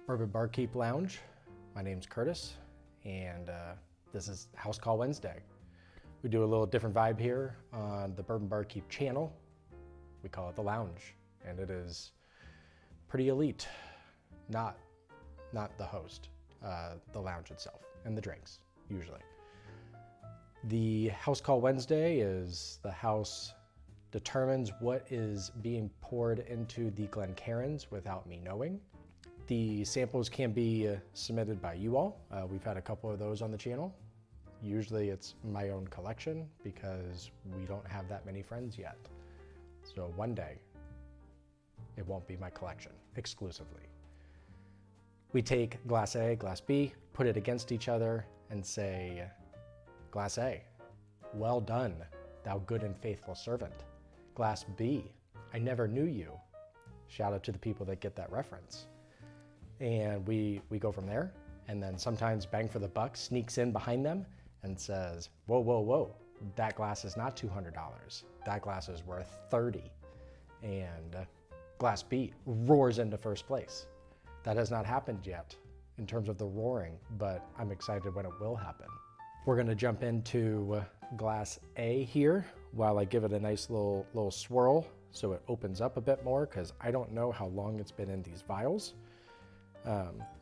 Bourbon Barkeep Lounge. My name's Curtis, and this is House Call Wednesday. We do a little different vibe here on the Bourbon Barkeep channel. We call it the Lounge, and it is pretty elite. Not the host, the lounge itself, and the drinks, usually. The House Call Wednesday is the house determines what is being poured into the Glencairns without me knowing. The samples can be submitted by you all. We've had a couple of those on the channel. Usually it's my own collection because we don't have that many friends yet. So one day it won't be my collection exclusively. We take glass A, glass B, put it against each other and say, glass A, well done, thou good and faithful servant. Glass B, I never knew you. Shout out to the people that get that reference. And we go from there, and then sometimes Bang for the Buck sneaks in behind them and says, whoa, whoa, whoa, that glass is not $200. That glass is worth $30. And glass B roars into first place. That has not happened yet in terms of the roaring, but I'm excited when it will happen. We're gonna jump into glass A here while I give it a nice little swirl so it opens up a bit more, because I don't know how long it's been in these vials.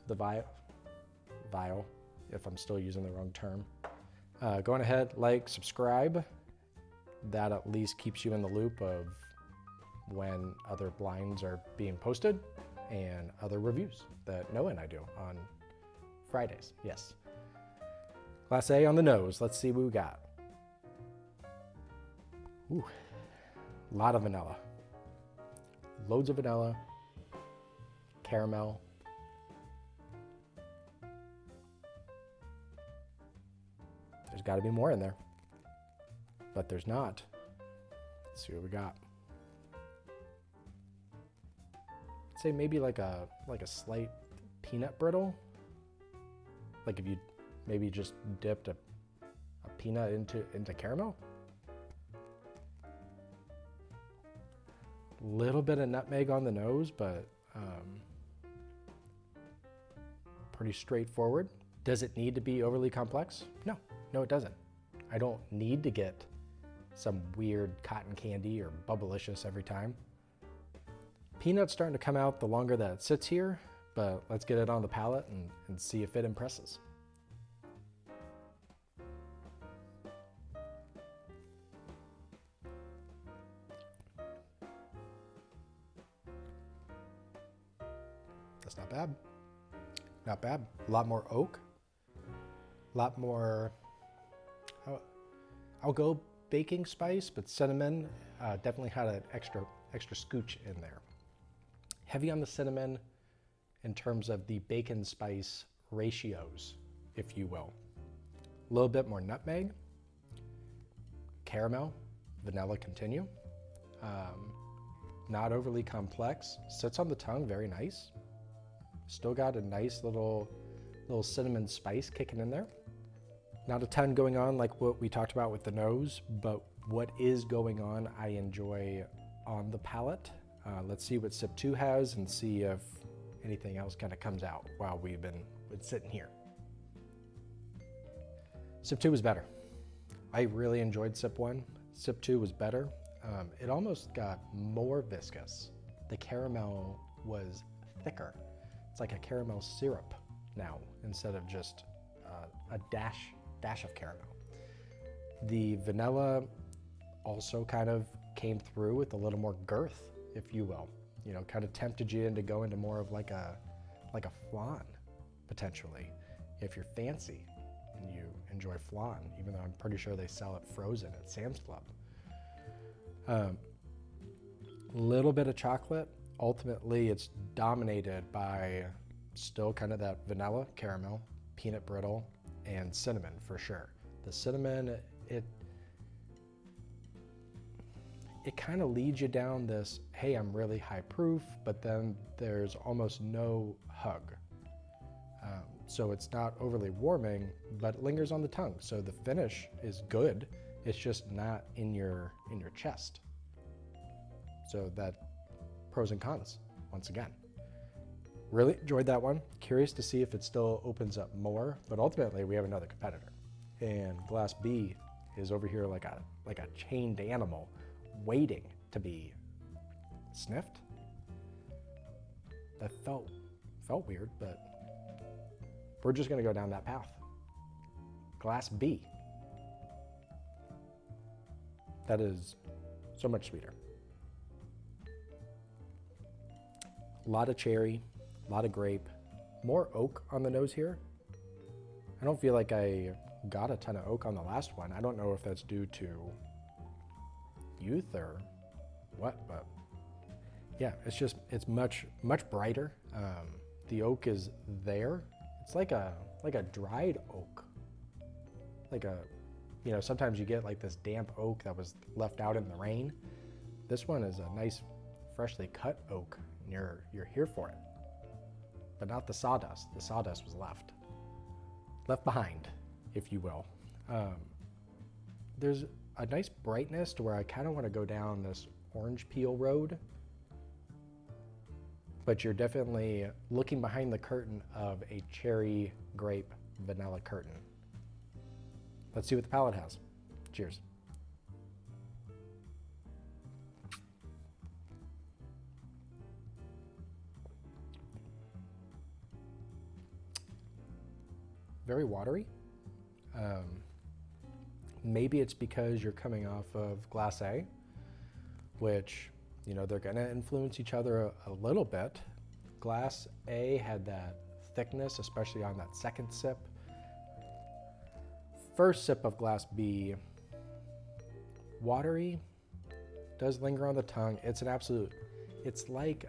The vial, if I'm still using the wrong term. Going ahead, like, subscribe. That at least keeps you in the loop of when other blinds are being posted and other reviews that Noah and I do on Fridays, yes. Glass A on the nose, let's see what we got. Ooh, a lot of vanilla. Loads of vanilla, caramel. There's got to be more in there, but there's not. Let's see what we got. I'd say maybe like a slight peanut brittle. Like if you maybe just dipped a peanut into caramel. Little bit of nutmeg on the nose, but pretty straightforward. Does it need to be overly complex? No, it doesn't. I don't need to get some weird cotton candy or bubblicious every time. Peanut's starting to come out the longer that it sits here, but let's get it on the palate and see if it impresses. That's not bad. Not bad. A lot more oak. A lot more, I'll go baking spice, but cinnamon definitely had an extra scooch in there. Heavy on the cinnamon in terms of the bacon spice ratios, if you will. A little bit more nutmeg, caramel, vanilla continue. Not overly complex, sits on the tongue very nice. Still got a nice little cinnamon spice kicking in there. Not a ton going on like what we talked about with the nose, but what is going on I enjoy on the palate. Let's see what sip 2 has and see if anything else kind of comes out while we've been sitting here. Sip 2 was better. I really enjoyed sip 1. Sip 2 was better. It almost got more viscous. The caramel was thicker. It's like a caramel syrup now instead of just a dash of caramel. The vanilla also kind of came through with a little more girth, if you will. You know, kind of tempted you into go into more of like a flan, potentially, if you're fancy and you enjoy flan, even though I'm pretty sure they sell it frozen at Sam's Club. Little bit of chocolate. Ultimately, it's dominated by still kind of that vanilla, caramel, peanut brittle, and cinnamon for sure. The cinnamon, it kind of leads you down this, hey, I'm really high proof, but then there's almost no hug. So it's not overly warming, but it lingers on the tongue. So the finish is good. It's just not in your chest. So that pros and cons, once again. Really enjoyed that one. Curious to see if it still opens up more, but ultimately we have another competitor. And Glass B is over here like a chained animal waiting to be sniffed. That felt weird, but we're just gonna go down that path. Glass B. That is so much sweeter. A lot of cherry, a lot of grape, more oak on the nose here. I don't feel like I got a ton of oak on the last one. I don't know if that's due to youth or what, but yeah, it's much brighter. The oak is there. It's like a dried oak. Sometimes you get like this damp oak that was left out in the rain. This one is a nice, freshly cut oak, and you're here for it. But not the sawdust. The sawdust was left behind, if you will. There's a nice brightness to where I kind of want to go down this orange peel road, but you're definitely looking behind the curtain of a cherry grape vanilla curtain. Let's see what the palate has. Cheers. Very watery. Maybe it's because you're coming off of Glass A, which, they're gonna influence each other a little bit. Glass A had that thickness, especially on that second sip. First sip of Glass B, watery, does linger on the tongue. It's like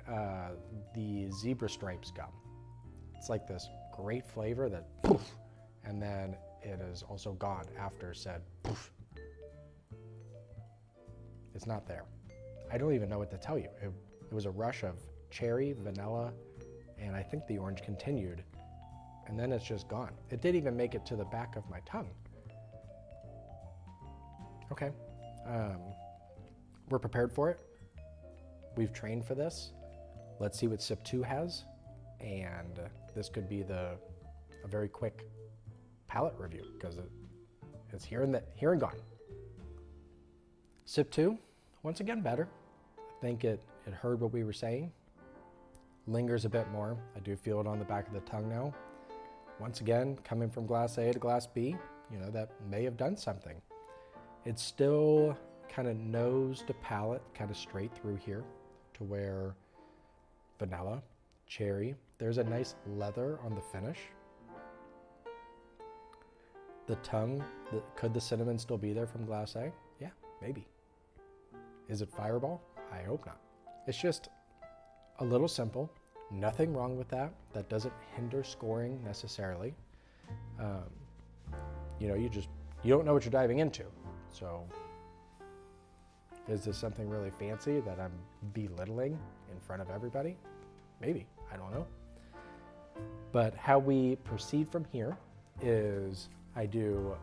the zebra stripes gum. It's like this great flavor that poof, and then it is also gone after said poof. It's not there. I don't even know what to tell you. It was a rush of cherry, vanilla, and I think the orange continued, and then it's just gone. It didn't even make it to the back of my tongue. Okay, we're prepared for it. We've trained for this. Let's see what sip 2 has, and this could be a very quick palate review because it's here and gone. Sip 2, once again better. I think it heard what we were saying. Lingers a bit more. I do feel it on the back of the tongue now. Once again, coming from Glass A to Glass B, that may have done something. It's still kind of nose to palate, kind of straight through here to where vanilla, cherry, there's a nice leather on the finish. The tongue, could the cinnamon still be there from Glass A? Yeah, maybe. Is it Fireball? I hope not. It's just a little simple. Nothing wrong with that. That doesn't hinder scoring necessarily. You don't know what you're diving into. So is this something really fancy that I'm belittling in front of everybody? Maybe, I don't know. But how we proceed from here is I do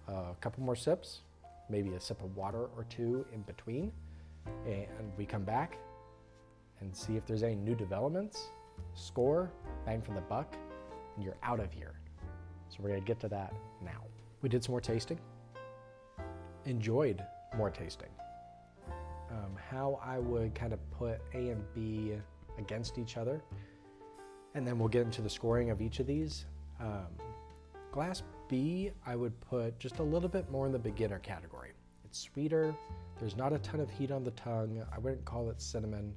a couple more sips, maybe a sip of water or two in between, and we come back and see if there's any new developments, score, bang for the buck, and you're out of here. So we're gonna get to that now. We did some more tasting, enjoyed more tasting. How I would kind of put A and B against each other, and then we'll get into the scoring of each of these. Glass B, I would put just a little bit more in the beginner category. It's sweeter, there's not a ton of heat on the tongue. I wouldn't call it cinnamon,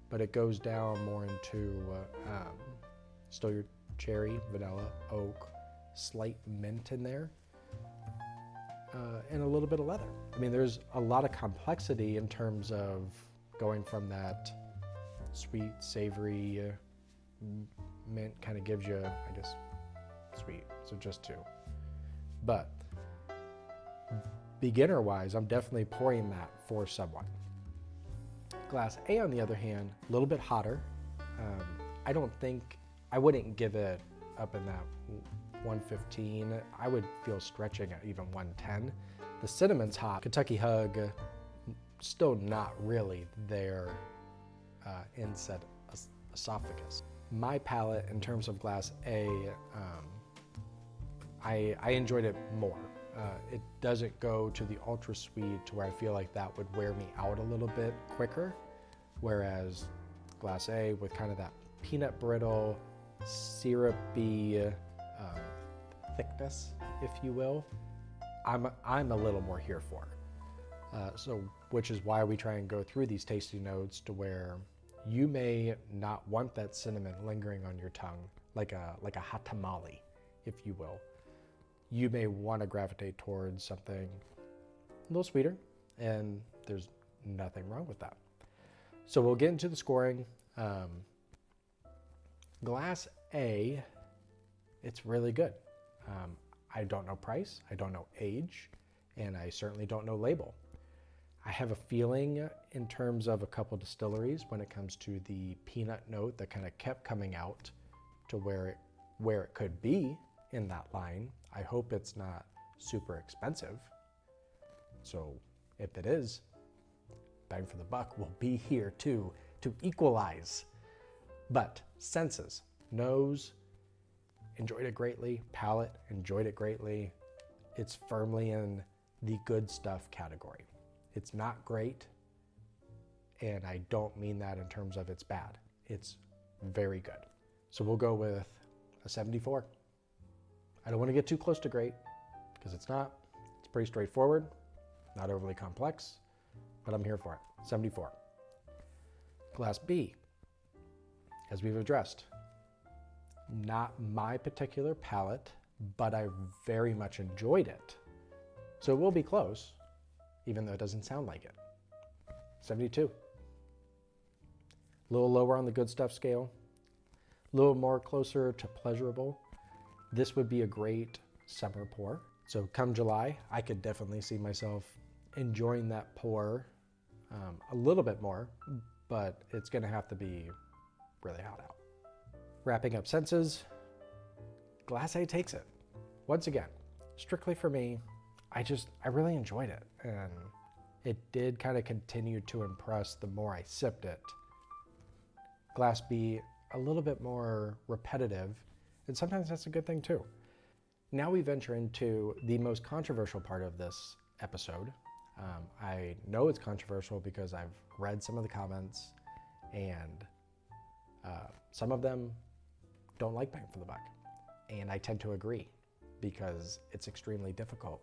but it goes down more into still your cherry, vanilla, oak, slight mint in there, and a little bit of leather. I mean, there's a lot of complexity in terms of going from that sweet, savory mint kind of gives you, I guess, sweet, so just 2. But beginner-wise, I'm definitely pouring that for someone. Glass A, on the other hand, a little bit hotter. I wouldn't give it up in that 115. I would feel stretching at even 110. The cinnamon's hot. Kentucky Hug, still not really there in said esophagus. my palate in terms of Glass A, I enjoyed it more. It doesn't go to the ultra sweet to where I feel like that would wear me out a little bit quicker, whereas Glass A with kind of that peanut brittle, syrupy thickness, if you will, I'm a little more here for. So which is why we try and go through these tasty notes to where you may not want that cinnamon lingering on your tongue like a hot tamale, if you will. You may want to gravitate towards something a little sweeter, and there's nothing wrong with that. So we'll get into the scoring. Glass A, it's really good. I don't know price, I don't know age, and I certainly don't know label. I have a feeling in terms of a couple distilleries when it comes to the peanut note that kind of kept coming out to where it could be in that line. I hope it's not super expensive. So if it is, bang for the buck will be here too, to equalize. But senses, nose, enjoyed it greatly. Palate, enjoyed it greatly. It's firmly in the good stuff category. It's not great, and I don't mean that in terms of it's bad. It's very good. So we'll go with a 74. I don't want to get too close to great, because it's not. It's pretty straightforward, not overly complex, but I'm here for it. 74. Glass B, as we've addressed, not my particular palate, but I very much enjoyed it. So it will be close, even though it doesn't sound like it. 72. A little lower on the good stuff scale, a little more closer to pleasurable. This would be a great summer pour. So come July, I could definitely see myself enjoying that pour a little bit more, but it's gonna have to be really hot out. Wrapping up senses, Glass A takes it. Once again, strictly for me, I really enjoyed it, and it did kind of continue to impress the more I sipped it. Glass B, a little bit more repetitive, and sometimes that's a good thing too. Now we venture into the most controversial part of this episode. I know it's controversial because I've read some of the comments, and some of them don't like bang for the buck. And I tend to agree, because it's extremely difficult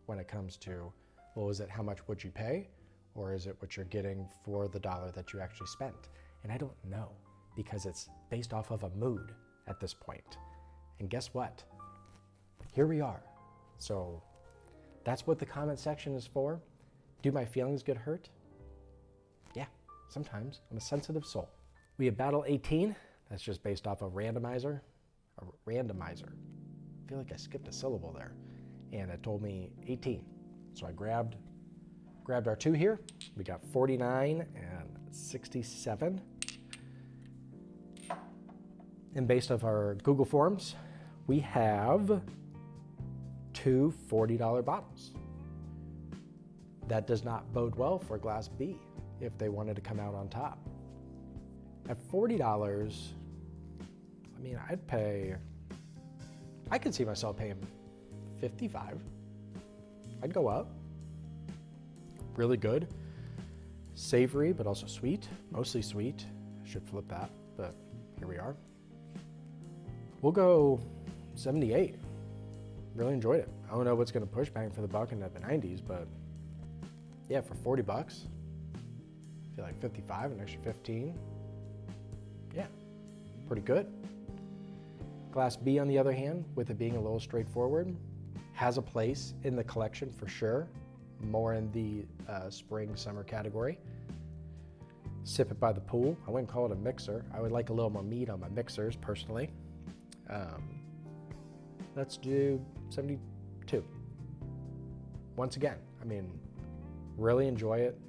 when it comes to, well, is it how much would you pay, or is it what you're getting for the dollar that you actually spent? And I don't know, because it's based off of a mood at this point. And guess what? Here we are. So that's what the comment section is for. Do my feelings get hurt? Yeah, sometimes. I'm a sensitive soul. We have Battle 18. That's just based off a randomizer. A randomizer. I feel like I skipped a syllable there. And it told me 18. So I grabbed our two here. We got 49 and 67. And based off our Google Forms, we have two $40 bottles. That does not bode well for Glass B if they wanted to come out on top. At $40, I mean, I could see myself paying 55. I'd go up. Really good. Savory, but also sweet. Mostly sweet. I should flip that, but here we are. We'll go 78. Really enjoyed it. I don't know what's gonna push bang for the buck into the 90s, but yeah, for 40 bucks, I feel like 55, an extra 15. Yeah, pretty good. Glass B, on the other hand, with it being a little straightforward, has a place in the collection for sure, more in the spring, summer category. Sip it by the pool. I wouldn't call it a mixer. I would like a little more meat on my mixers, personally. Let's do 72. Once again, I mean, really enjoy it.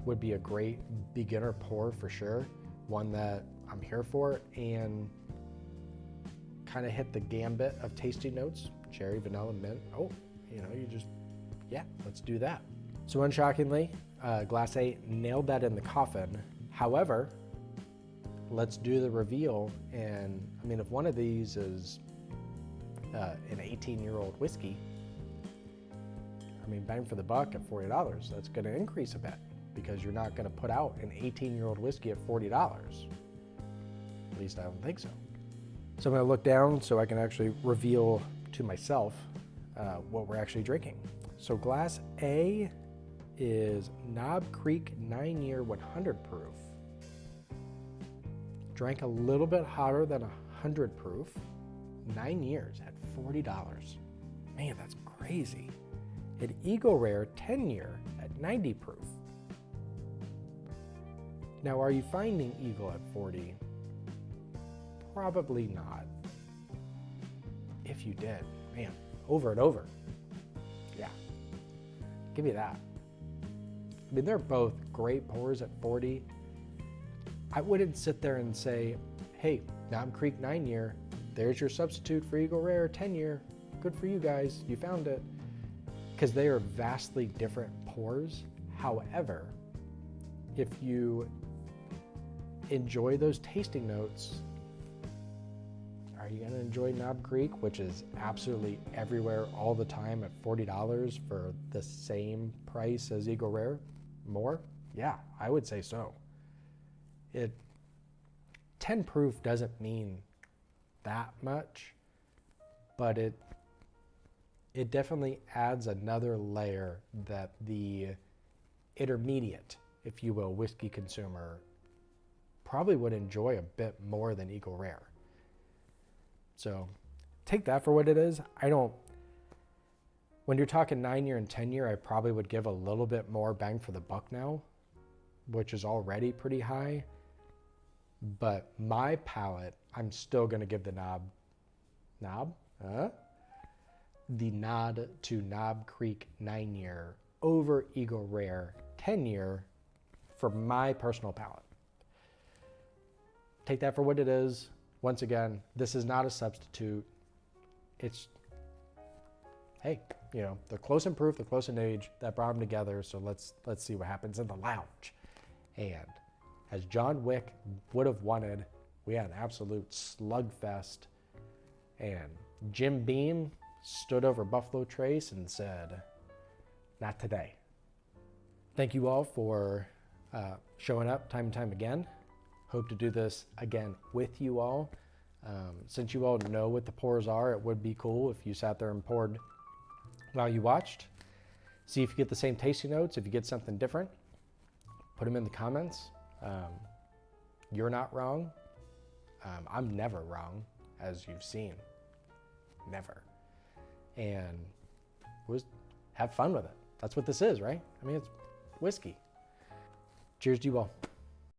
Would be a great beginner pour for sure. One that I'm here for, and kind of hit the gambit of tasty notes, cherry, vanilla, mint. Oh, yeah, let's do that. So unshockingly, Glass A nailed that in the coffin. However, let's do the reveal. And I mean, if one of these is an 18-year-old whiskey, I mean, bang for the buck at $40, that's going to increase a bit because you're not going to put out an 18-year-old whiskey at $40. At least I don't think so. So I'm going to look down so I can actually reveal to myself what we're actually drinking. So glass A is Knob Creek 9-year 100 proof. Drank a little bit hotter than 100 proof. 9 years at $40. Man, that's crazy. An Eagle Rare 10-year at 90 proof. Now, are you finding Eagle at 40? Probably not. If you did, man, over and over. Yeah, give me that. I mean, they're both great pours at 40. I wouldn't sit there and say, hey, Knob Creek 9-year, there's your substitute for Eagle Rare 10-year. Good for you guys, you found it. Because they are vastly different pours. However, if you enjoy those tasting notes, are you going to enjoy Knob Creek, which is absolutely everywhere all the time at $40 for the same price as Eagle Rare? More? Yeah, I would say so. 10 proof doesn't mean that much, but it definitely adds another layer that the intermediate, if you will, whiskey consumer probably would enjoy a bit more than Eagle Rare. So take that for what it is. When you're talking 9-year and 10-year, I probably would give a little bit more bang for the buck now, which is already pretty high. But my palate, I'm still going to give the nod to Knob Creek 9-year over Eagle Rare 10-year for my personal palate. Take that for what it is. Once again, this is not a substitute. It's, hey, you know, they're close in proof, they're close in age, that brought them together, so let's see what happens in the lounge. And as John Wick would have wanted, we had an absolute slugfest. And Jim Beam stood over Buffalo Trace and said, not today. Thank you all for showing up time and time again. Hope to do this again with you all. Since you all know what the pours are, it would be cool if you sat there and poured while you watched. See if you get the same tasting notes. If you get something different, put them in the comments. You're not wrong. I'm never wrong, as you've seen. Never. And have fun with it. That's what this is, right? I mean, it's whiskey. Cheers to you all.